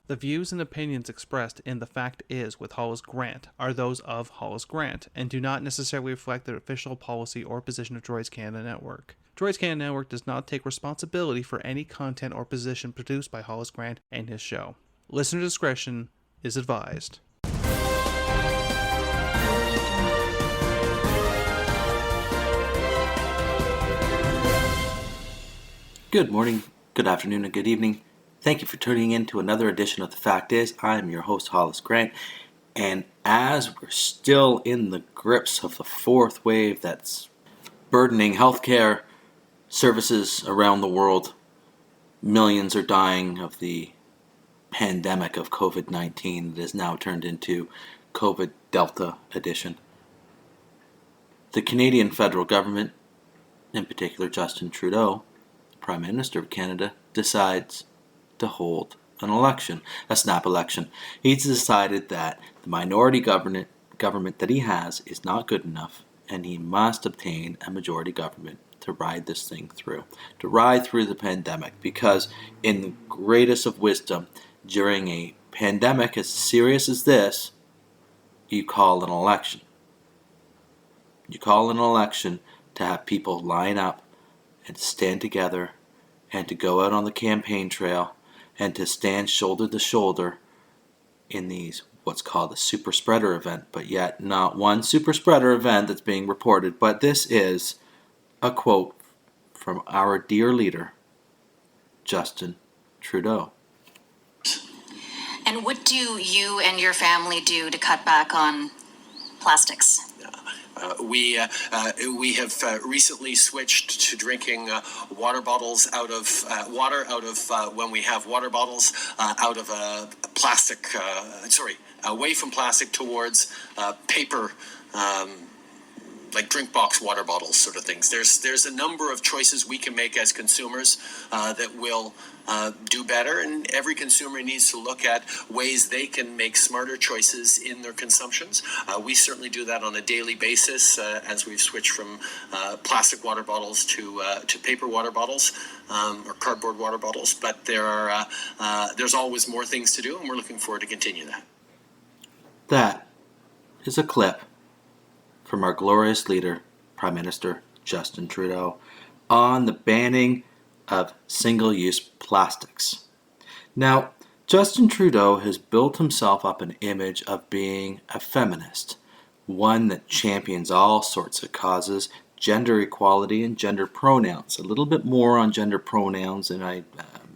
The views and opinions expressed in The Fact Is with Hollis Grant are those of Hollis Grant and do not necessarily reflect the official policy or position of Droids Canada Network. Droids Canada Network does not take responsibility for any content or position produced by Hollis Grant and his show. Listener discretion is advised. Good morning, good afternoon, and good evening. Thank you for tuning in to another edition of The Fact Is. I am your host, Hollis Grant, and as we're still in the grips of the fourth wave that's burdening healthcare services around the world, millions are dying of the pandemic of COVID-19 that has now turned into COVID Delta edition. The Canadian federal government, in particular Justin Trudeau, Prime Minister of Canada, decides to hold an election, a snap election. He's decided that the minority government that he has is not good enough, and he must obtain a majority government to ride this thing through, to ride through the pandemic, because in the greatest of wisdom, during a pandemic as serious as this, you call an election. You call an election to have people line up and stand together and to go out on the campaign trail and to stand shoulder to shoulder in these what's called a super spreader event, but yet not one super spreader event that's being reported. But this is a quote from our dear leader, Justin Trudeau. And what do you and your family do to cut back on plastics? We have recently switched to drinking water bottles out of water out of when we have water bottles out of a plastic. Away from plastic towards paper. Like drink box water bottles, sort of things. There's a number of choices we can make as consumers that will do better, and every consumer needs to look at ways they can make smarter choices in their consumptions. We certainly do that on a daily basis as we've switched from plastic water bottles to paper water bottles or cardboard water bottles. But there's always more things to do, and we're looking forward to continue that. That is a clip from our glorious leader, Prime Minister Justin Trudeau, on the banning of single-use plastics. Now, Justin Trudeau has built himself up an image of being a feminist, one that champions all sorts of causes, gender equality and gender pronouns. A little bit more on gender pronouns and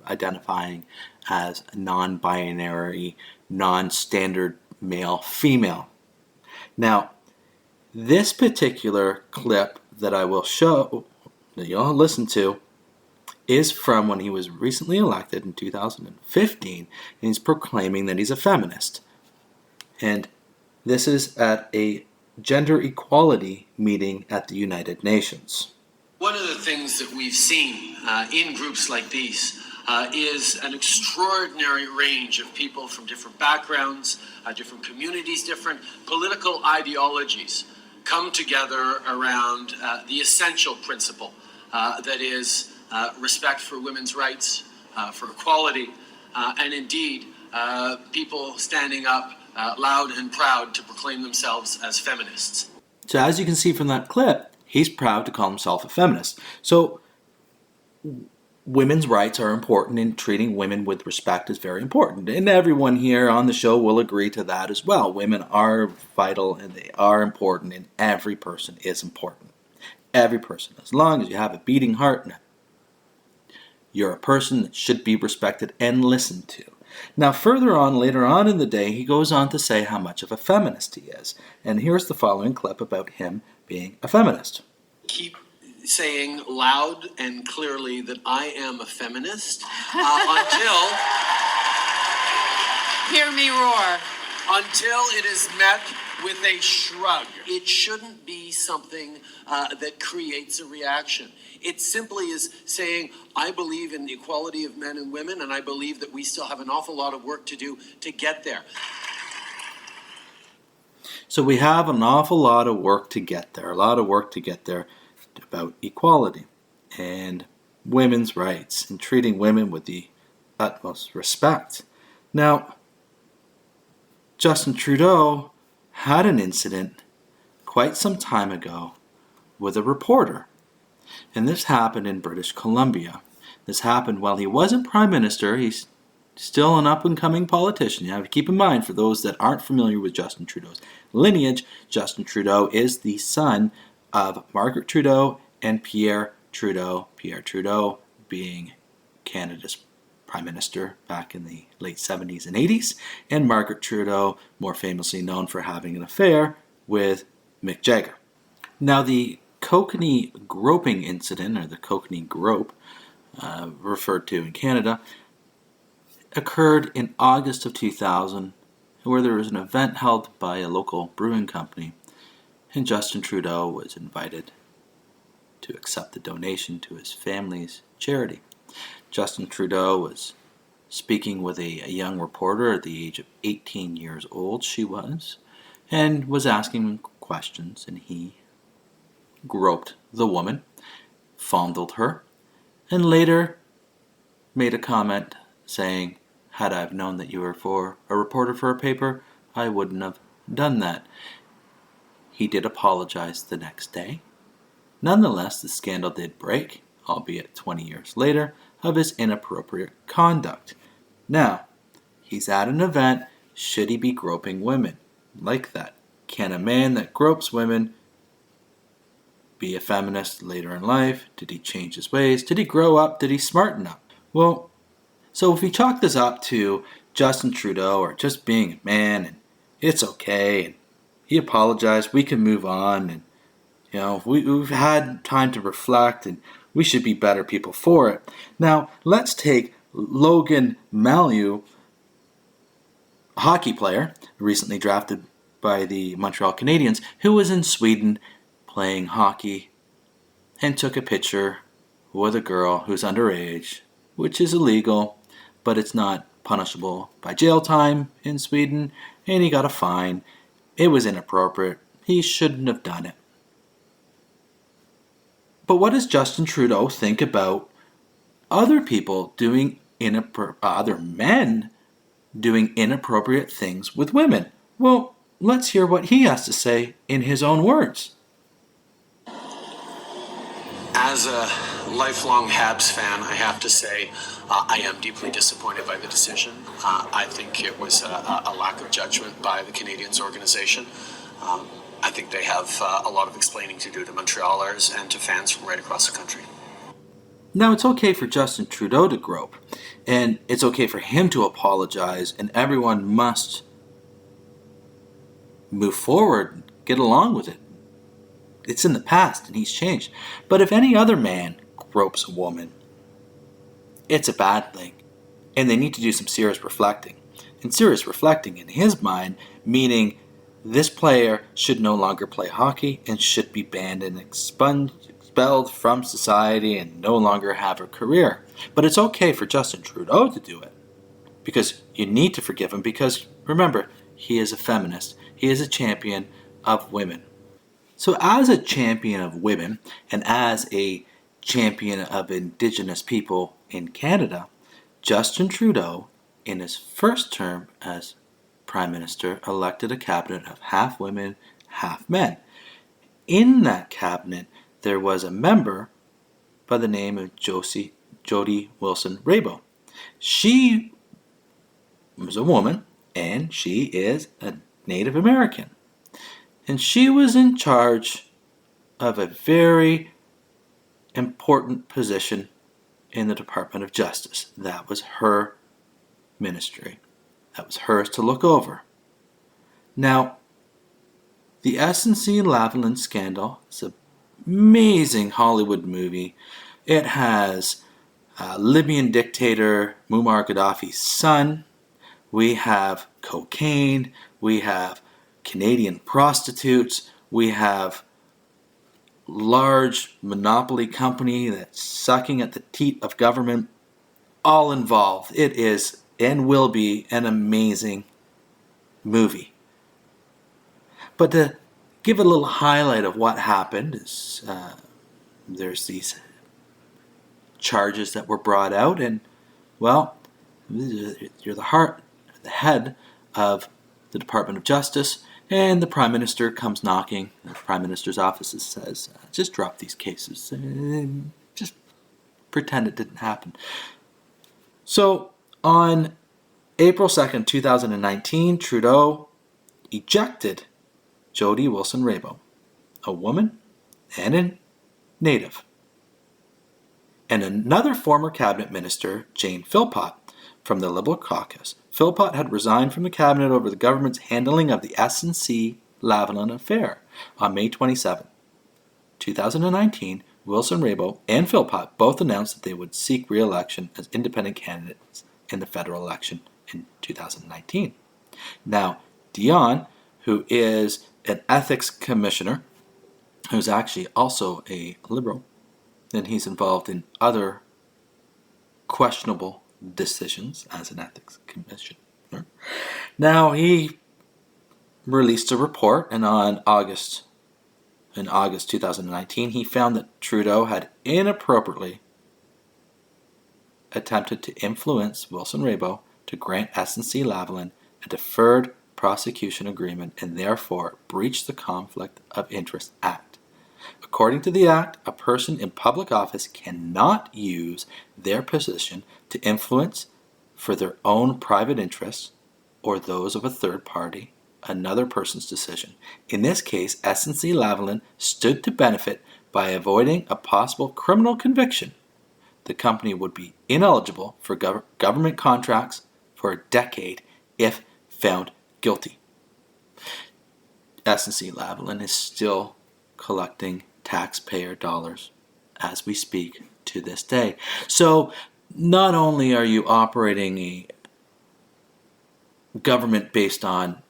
identifying as non-binary, non-standard male-female. Now, this particular clip that I will show, that you'll listen to, is from when he was recently elected in 2015, and he's proclaiming that he's a feminist. And this is at a gender equality meeting at the United Nations. One of the things that we've seen in groups like these is an extraordinary range of people from different backgrounds, different communities, different political ideologies come together around the essential principle that is respect for women's rights, for equality, and indeed people standing up loud and proud to proclaim themselves as feminists. So as you can see from that clip, he's proud to call himself a feminist. So women's rights are important, and treating women with respect is very important. And everyone here on the show will agree to that as well. Women are vital and they are important, and every person is important. Every person. As long as you have a beating heart, you're a person that should be respected and listened to. Now further on, later on in the day, he goes on to say how much of a feminist he is. And here's the following clip about him being a feminist. Keep saying loud and clearly that I am a feminist until hear me roar. Until it is met with a shrug. It shouldn't be something that creates a reaction. It simply is saying, I believe in the equality of men and women, and I believe that we still have an awful lot of work to do to get there. So we have an awful lot of work to get there, about equality and women's rights and treating women with the utmost respect. Now, Justin Trudeau had an incident quite some time ago with a reporter, and this happened in British Columbia. This happened while he wasn't Prime Minister. He's still an up-and-coming politician. You have to keep in mind, for those that aren't familiar with Justin Trudeau's lineage, Justin Trudeau is the son of Margaret Trudeau and Pierre Trudeau. Pierre Trudeau being Canada's Prime Minister back in the late 70s and 80s, and Margaret Trudeau, more famously known for having an affair with Mick Jagger. Now, the Kokanee groping incident, or the Kokanee grope, referred to in Canada, occurred in August of 2000, where there was an event held by a local brewing company, and Justin Trudeau was invited to accept the donation to his family's charity. Justin Trudeau was speaking with a young reporter at the age of 18 years old, she was, and was asking him questions, and he groped the woman, fondled her, and later made a comment saying, "Had I have known that you were a reporter for a paper, I wouldn't have done that." He did apologize the next day. Nonetheless, the scandal did break, albeit 20 years later, of his inappropriate conduct. Now, he's at an event. Should he be groping women like that? Can a man that gropes women be a feminist later in life? Did he change his ways? Did he grow up? Did he smarten up? Well, so if we chalk this up to Justin Trudeau or just being a man, and it's okay, and he apologized, we can move on, and we've had time to reflect, and we should be better people for it. Now, let's take Logan Mailloux, a hockey player recently drafted by the Montreal Canadiens, who was in Sweden playing hockey and took a picture with a girl who's underage, which is illegal, but it's not punishable by jail time in Sweden, and he got a fine. It was inappropriate. He shouldn't have done it. But what does Justin Trudeau think about other people doing other men doing inappropriate things with women? Well, let's hear what he has to say in his own words. As a lifelong Habs fan, I have to say I am deeply disappointed by the decision. I think it was a lack of judgment by the Canadiens organization. I think they have a lot of explaining to do to Montrealers and to fans from right across the country. Now, it's okay for Justin Trudeau to grope, and it's okay for him to apologize, and everyone must move forward and get along with it. It's in the past, and he's changed. But if any other man gropes a woman, it's a bad thing, and they need to do some serious reflecting. And serious reflecting in his mind, meaning this player should no longer play hockey and should be banned and expelled from society and no longer have a career. But it's okay for Justin Trudeau to do it, because you need to forgive him, because remember, he is a feminist. He is a champion of women. So as a champion of women and as a champion of Indigenous people in Canada, Justin Trudeau, in his first term as Prime Minister, elected a cabinet of half women, half men. In that cabinet, there was a member by the name of Jody Wilson-Raybould. She was a woman, and she is a Native American. And she was in charge of a very important position in the Department of Justice. That was her ministry. That was hers to look over. Now, the SNC-Lavalin scandal is an amazing Hollywood movie. It has Libyan dictator Muammar Gaddafi's son. We have cocaine. We have Canadian prostitutes. We have large monopoly company that's sucking at the teat of government. All involved. It is and will be an amazing movie. But to give a little highlight of what happened is there's these charges that were brought out, and well, you're the the head of the Department of Justice, and the Prime Minister comes knocking. The Prime Minister's office says, just drop these cases. Just pretend it didn't happen. So on April 2nd, 2019, Trudeau ejected Jody Wilson-Raybould, a woman and a Native, and another former cabinet minister, Jane Philpott, from the Liberal caucus. Philpott had resigned from the cabinet over the government's handling of the SNC-Lavalin affair. On May 27, 2019, Wilson-Raybould and Philpott both announced that they would seek re-election as independent candidates in the federal election in 2019. Now, Dion, who is an ethics commissioner, who's actually also a Liberal, and he's involved in other questionable decisions as an ethics commissioner. Now, he released a report, and in August 2019, he found that Trudeau had inappropriately attempted to influence Wilson-Raybould to grant SNC-Lavalin a deferred prosecution agreement and therefore breached the Conflict of Interest Act. According to the Act, a person in public office cannot use their position to influence for their own private interests or those of a third party another person's decision. In this case, SNC-Lavalin stood to benefit by avoiding a possible criminal conviction. The company would be ineligible for government contracts for a decade if found guilty. SNC-Lavalin is still collecting taxpayer dollars as we speak to this day. So not only are you operating a government based on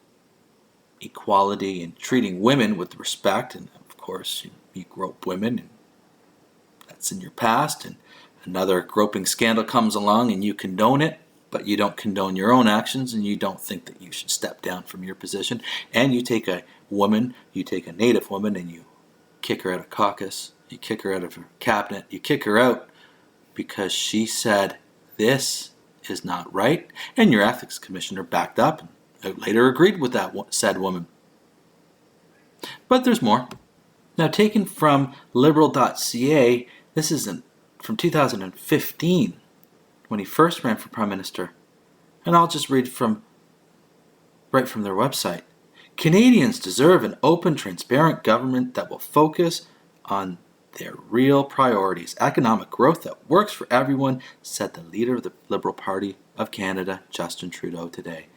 equality and treating women with respect, and of course you grope women, and that's in your past, and another groping scandal comes along and you condone it, but you don't condone your own actions, and you don't think that you should step down from your position, and you take a woman, you take a Native woman, and you kick her out of caucus, you kick her out of her cabinet, you kick her out because she said this is not right, and your ethics commissioner backed up and later agreed with that said woman. But there's more. Now, taken from liberal.ca, this is from 2015 when he first ran for Prime Minister, and I'll just read right from their website. Canadians deserve an open, transparent government that will focus on their real priorities. Economic growth that works for everyone, said the leader of the Liberal Party of Canada, Justin Trudeau, today.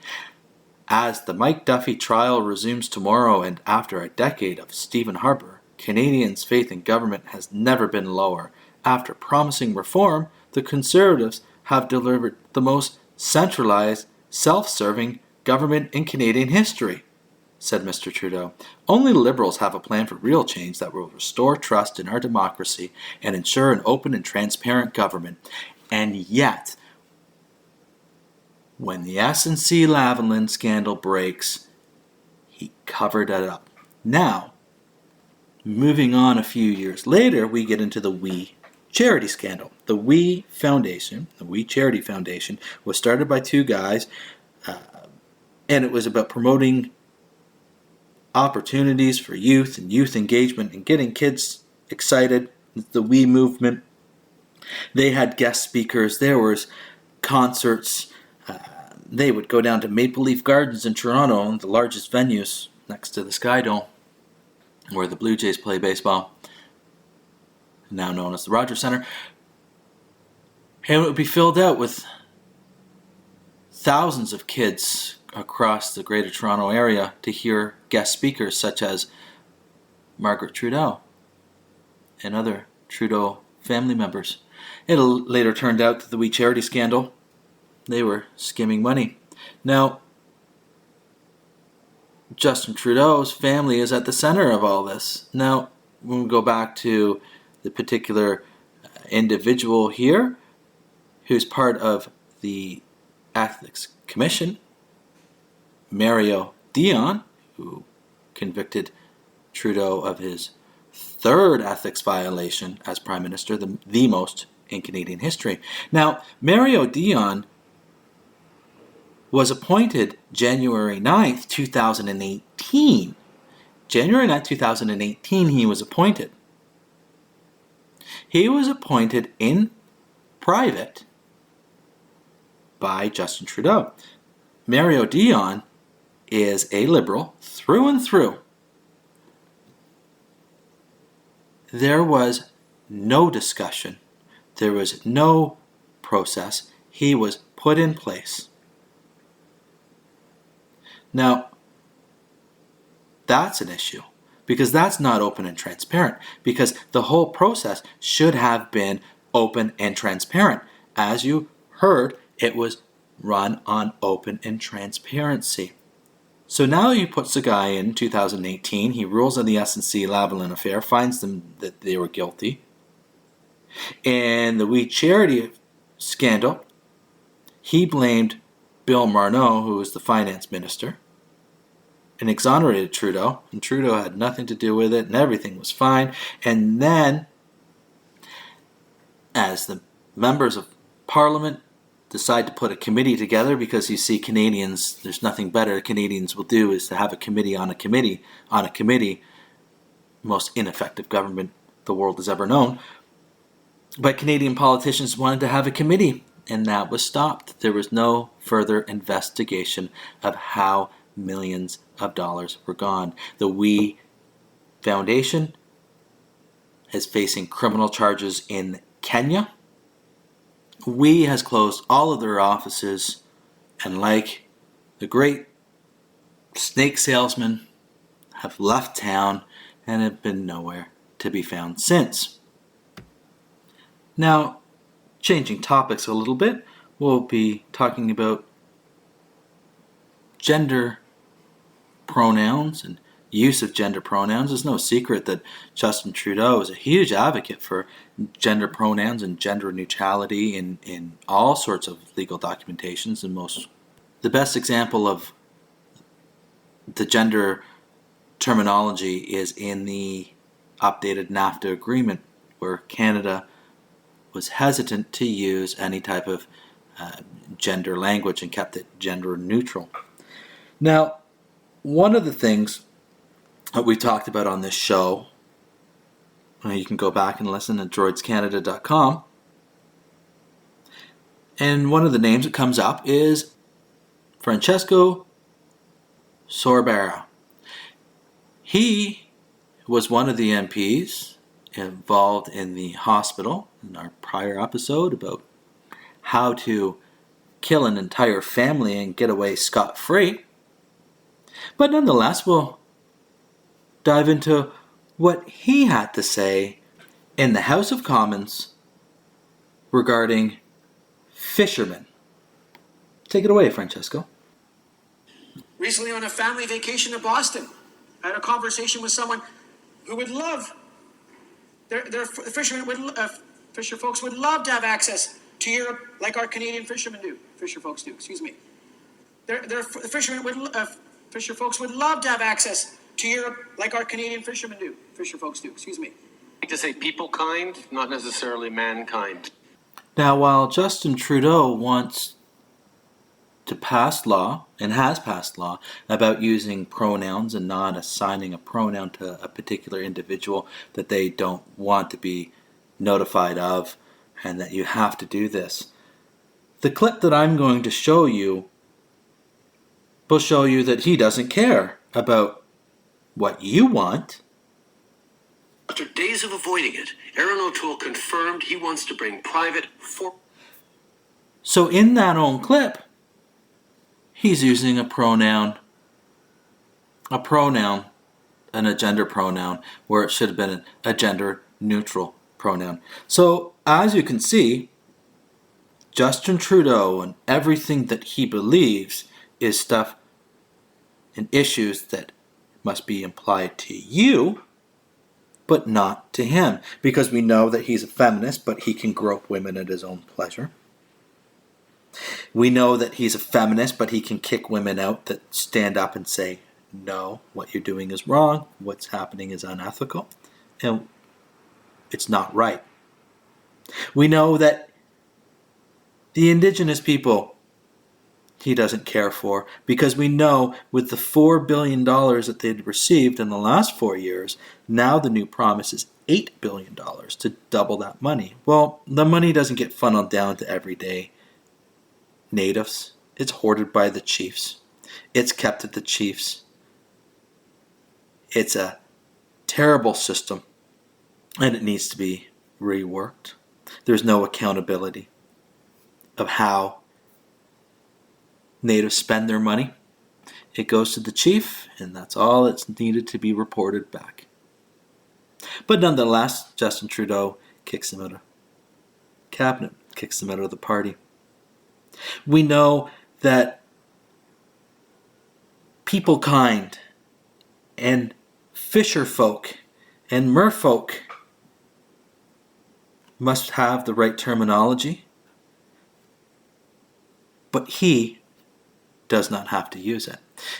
As the Mike Duffy trial resumes tomorrow, and after a decade of Stephen Harper, Canadians' faith in government has never been lower. After promising reform, the Conservatives have delivered the most centralized, self-serving government in Canadian history, said Mr. Trudeau. Only Liberals have a plan for real change that will restore trust in our democracy and ensure an open and transparent government. And yet, when the SNC-Lavalin scandal breaks, he covered it up. Now, moving on a few years later, we get into the We Charity scandal. The We Foundation, the We Charity Foundation, was started by two guys, and it was about promoting opportunities for youth and youth engagement and getting kids excited. The We movement. They had guest speakers. There was concerts. They would go down to Maple Leaf Gardens in Toronto, the largest venues next to the Sky Dome, where the Blue Jays play baseball, now known as the Rogers Centre. And it would be filled out with thousands of kids across the Greater Toronto area to hear guest speakers such as Margaret Trudeau and other Trudeau family members. It later turned out that the We Charity scandal, they were skimming money. Now, Justin Trudeau's family is at the center of all this. Now, when we go back to the particular individual here, who's part of the Ethics Commission, Mario Dion, who convicted Trudeau of his third ethics violation as Prime Minister, the most in Canadian history. Now, Mario Dion was appointed January 9th, 2018. January 9th, 2018, he was appointed. He was appointed in private by Justin Trudeau. Mario Dion is a Liberal through and through. There was no discussion. There was no process. He was put in place. Now, that's an issue because that's not open and transparent, because the whole process should have been open and transparent. As you heard, it was run on open and transparency. So now he puts the guy in 2018, he rules on the SNC-Lavalin affair, finds them that they were guilty. In the We Charity scandal, he blamed Bill Marneau, who was the finance minister, and exonerated Trudeau, and Trudeau had nothing to do with it, and everything was fine. And then, as the members of Parliament decide to put a committee together, because you see Canadians, there's nothing better Canadians will do is to have a committee on a committee on a committee, most ineffective government the world has ever known. But Canadian politicians wanted to have a committee, and that was stopped. There was no further investigation of how millions of dollars were gone. The We Foundation is facing criminal charges in Kenya. We has closed all of their offices, and like the great snake salesmen, have left town and have been nowhere to be found since. Now, changing topics a little bit, we'll be talking about gender pronouns and use of gender pronouns. It's no secret that Justin Trudeau is a huge advocate for gender pronouns and gender neutrality in all sorts of legal documentations. And the best example of the gender terminology is in the updated NAFTA agreement, where Canada was hesitant to use any type of gender language and kept it gender neutral. Now, one of the things that we talked about on this show, you can go back and listen at droidscanada.com, and one of the names that comes up is Francesco Sorbara. He was one of the MPs involved in the hospital in our prior episode about how to kill an entire family and get away scot-free. But nonetheless, we'll dive into what he had to say in the House of Commons regarding Fisherman. Take it away, Francesco. Recently on a family vacation to Boston, I had a conversation with someone who would love, fisher folks would love to have access to Europe like our Canadian fishermen do. Fisher folks do, excuse me. Fisher folks would love to have access to Europe like our Canadian fishermen do. Fisher folks do, excuse me. I like to say people kind, not necessarily mankind. Now, while Justin Trudeau wants to pass law, and has passed law, about using pronouns and not assigning a pronoun to a particular individual that they don't want to be notified of, and that you have to do this, the clip that I'm going to show you will show you that he doesn't care about what you want. After days of avoiding it, Aaron O'Toole confirmed he wants to bring private for... So in that own clip, he's using a pronoun and a gender pronoun where it should have been a gender neutral pronoun. So as you can see, Justin Trudeau and everything that he believes is stuff and issues that must be implied to you, but not to him, because we know that he's a feminist, but he can grope women at his own pleasure. We know that he's a feminist, but he can kick women out that stand up and say, no, what you're doing is wrong, what's happening is unethical, and it's not right. We know that the Indigenous people he doesn't care for, because we know with the $4 billion that they'd received in the last 4 years, now the new promise is $8 billion to double that money. Well, the money doesn't get funneled down to everyday natives. It's hoarded by the chiefs. It's kept at the chiefs. It's a terrible system, and it needs to be reworked. There's no accountability of how natives spend their money. It goes to the chief, and that's all that's needed to be reported back. But nonetheless, Justin Trudeau kicks him out of cabinet, kicks him out of the party. We know that people kind and fisherfolk and merfolk must have the right terminology, but he does not have to use it.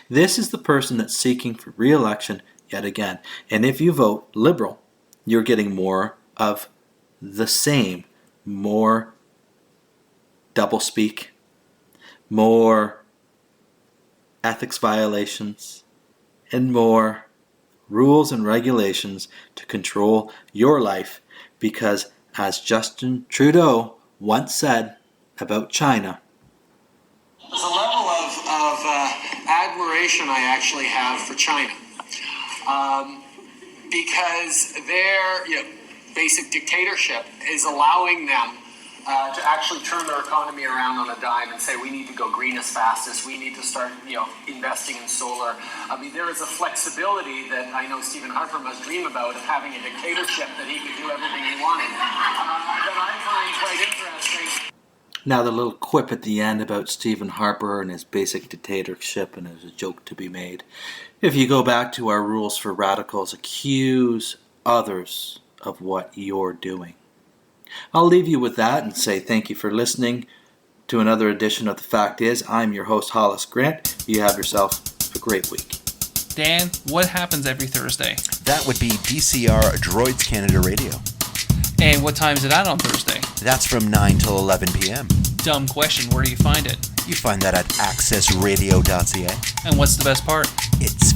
This is the person that's seeking for re-election yet again. And if you vote Liberal, you're getting more of the same, more doublespeak, more ethics violations, and more rules and regulations to control your life, because as Justin Trudeau once said about China, there's a level of admiration I actually have for China, because their basic dictatorship is allowing them to actually turn their economy around on a dime and say we need to go green as fast as we need to start investing in solar. I mean, there is a flexibility that I know Stephen Harper must dream about, of having a dictatorship that he could do everything he wanted, that I find quite interesting. Now the little quip at the end about Stephen Harper and his basic dictatorship, and there's a joke to be made. If you go back to our rules for radicals, accuse others of what you're doing. I'll leave you with that and say thank you for listening to another edition of The Fact Is. I'm your host, Hollis Grant. You have yourself a great week. Dan, what happens every Thursday? That would be DCR Droids Canada Radio. And what time is it at on Thursday? That's from 9 till 11 p.m. Dumb question. Where do you find it? You find that at accessradio.ca. And what's the best part? It's